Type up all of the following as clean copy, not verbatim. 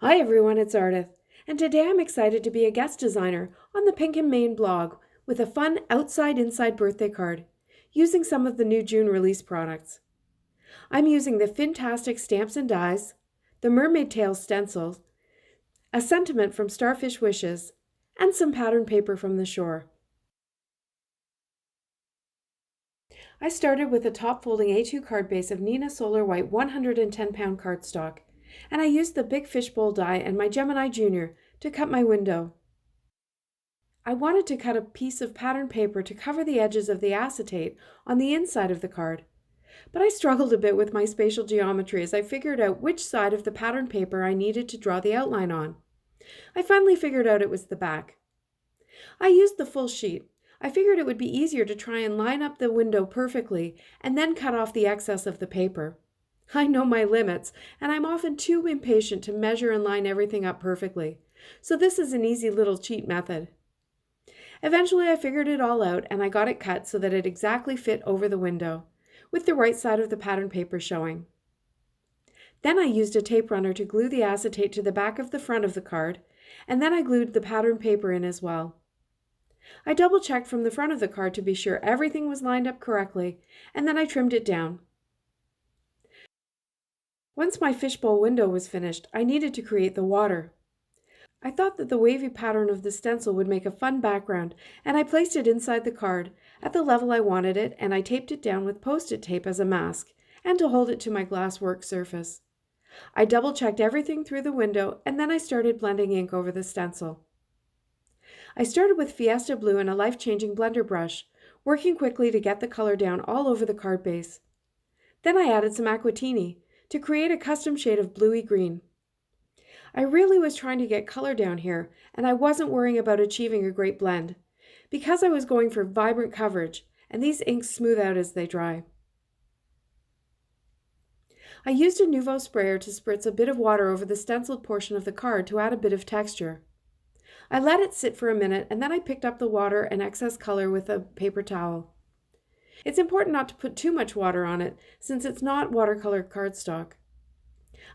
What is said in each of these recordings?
Hi everyone, it's Ardith, and today I'm excited to be a guest designer on the Pink and Main blog with a fun outside-inside birthday card using some of the new June release products. I'm using the Fantastic Stamps and Dies, the Mermaid Tail stencils, a sentiment from Starfish Wishes, and some pattern paper from the shore. I started with a top-folding A2 card base of Neenah Solar White 110-pound cardstock, and I used the big fishbowl die and my Gemini Junior to cut my window. I wanted to cut a piece of pattern paper to cover the edges of the acetate on the inside of the card, but I struggled a bit with my spatial geometry as I figured out which side of the pattern paper I needed to draw the outline on. I finally figured out it was the back. I used the full sheet. I figured it would be easier to try and line up the window perfectly and then cut off the excess of the paper. I know my limits, and I'm often too impatient to measure and line everything up perfectly, so this is an easy little cheat method. Eventually I figured it all out and I got it cut so that it exactly fit over the window, with the right side of the pattern paper showing. Then I used a tape runner to glue the acetate to the back of the front of the card, and then I glued the pattern paper in as well. I double-checked from the front of the card to be sure everything was lined up correctly, and then I trimmed it down. Once my fishbowl window was finished, I needed to create the water. I thought that the wavy pattern of the stencil would make a fun background, and I placed it inside the card at the level I wanted it, and I taped it down with Post-it tape as a mask and to hold it to my glass work surface. I double-checked everything through the window, and then I started blending ink over the stencil. I started with Fiesta Blue and a life-changing blender brush, working quickly to get the color down all over the card base. Then I added some Aquatini to create a custom shade of bluey green. I really was trying to get color down here, and I wasn't worrying about achieving a great blend, because I was going for vibrant coverage, and these inks smooth out as they dry. I used a Nuvo sprayer to spritz a bit of water over the stenciled portion of the card to add a bit of texture. I let it sit for a minute, and then I picked up the water and excess color with a paper towel. It's important not to put too much water on it, since it's not watercolor cardstock.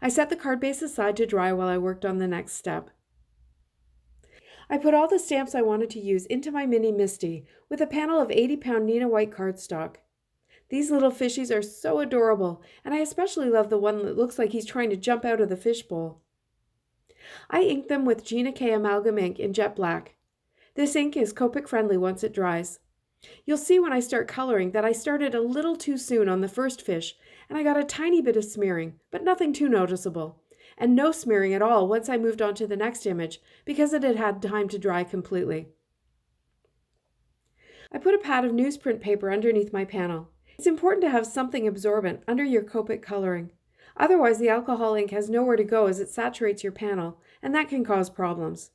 I set the card base aside to dry while I worked on the next step. I put all the stamps I wanted to use into my mini MISTI with a panel of 80-pound Neenah white cardstock. These little fishies are so adorable, and I especially love the one that looks like he's trying to jump out of the fishbowl. I inked them with Gina K Amalgam ink in jet black. This ink is Copic friendly once it dries. You'll see when I start coloring that I started a little too soon on the first fish, and I got a tiny bit of smearing, but nothing too noticeable, and no smearing at all once I moved on to the next image because it had had time to dry completely. I put a pad of newsprint paper underneath my panel. It's important to have something absorbent under your Copic coloring. Otherwise, the alcohol ink has nowhere to go as it saturates your panel, and that can cause problems.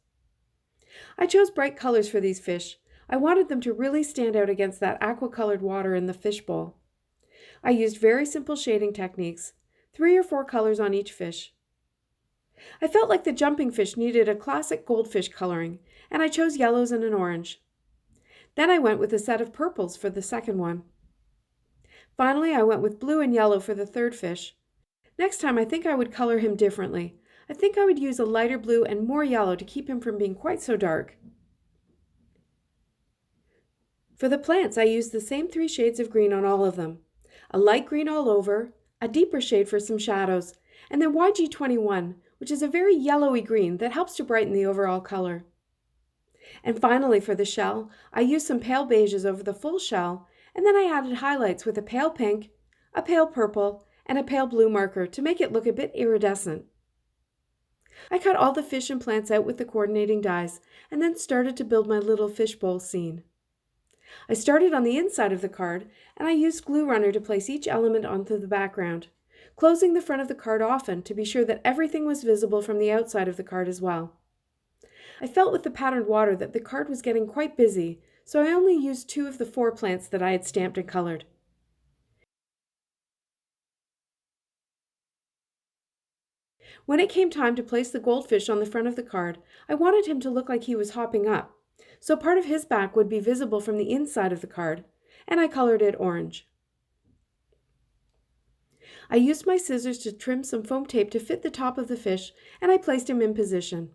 I chose bright colors for these fish. I wanted them to really stand out against that aqua-colored water in the fishbowl. I used very simple shading techniques, 3 or 4 colors on each fish. I felt like the jumping fish needed a classic goldfish coloring, and I chose yellows and an orange. Then I went with a set of purples for the second one. Finally, I went with blue and yellow for the third fish. Next time, I think I would color him differently. I think I would use a lighter blue and more yellow to keep him from being quite so dark. For the plants, I used the same 3 shades of green on all of them. A light green all over, a deeper shade for some shadows, and then YG21, which is a very yellowy green that helps to brighten the overall color. And finally for the shell, I used some pale beiges over the full shell, and then I added highlights with a pale pink, a pale purple, and a pale blue marker to make it look a bit iridescent. I cut all the fish and plants out with the coordinating dies, and then started to build my little fishbowl scene. I started on the inside of the card, and I used glue runner to place each element onto the background, closing the front of the card often to be sure that everything was visible from the outside of the card as well. I felt with the patterned water that the card was getting quite busy, so I only used 2 of the 4 plants that I had stamped and colored. When it came time to place the goldfish on the front of the card, I wanted him to look like he was hopping up, so part of his back would be visible from the inside of the card, and I colored it orange. I used my scissors to trim some foam tape to fit the top of the fish, and I placed him in position.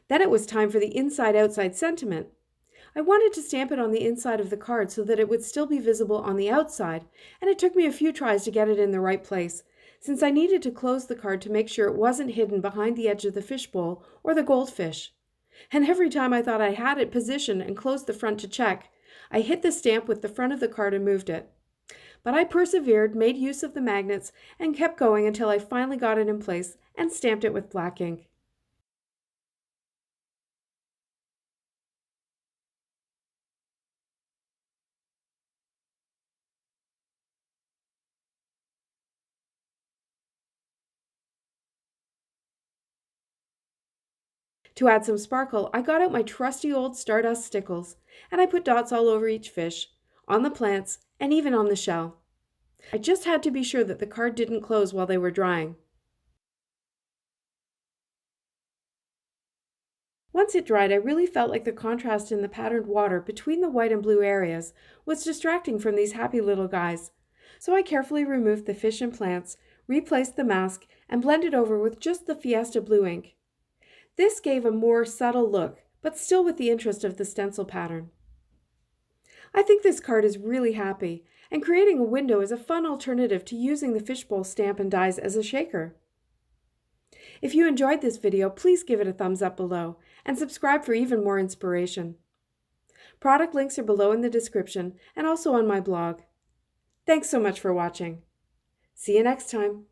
Then it was time for the inside-outside sentiment. I wanted to stamp it on the inside of the card so that it would still be visible on the outside, and it took me a few tries to get it in the right place, since I needed to close the card to make sure it wasn't hidden behind the edge of the fishbowl or the goldfish. And every time I thought I had it positioned and closed the front to check, I hit the stamp with the front of the card and moved it. But I persevered, made use of the magnets, and kept going until I finally got it in place and stamped it with black ink. To add some sparkle, I got out my trusty old Stardust Stickles, and I put dots all over each fish, on the plants, and even on the shell. I just had to be sure that the card didn't close while they were drying. Once it dried, I really felt like the contrast in the patterned water between the white and blue areas was distracting from these happy little guys. So I carefully removed the fish and plants, replaced the mask, and blended over with just the Fiesta blue ink. This gave a more subtle look, but still with the interest of the stencil pattern. I think this card is really happy, and creating a window is a fun alternative to using the fishbowl stamp and dies as a shaker. If you enjoyed this video, please give it a thumbs up below, and subscribe for even more inspiration. Product links are below in the description and also on my blog. Thanks so much for watching. See you next time.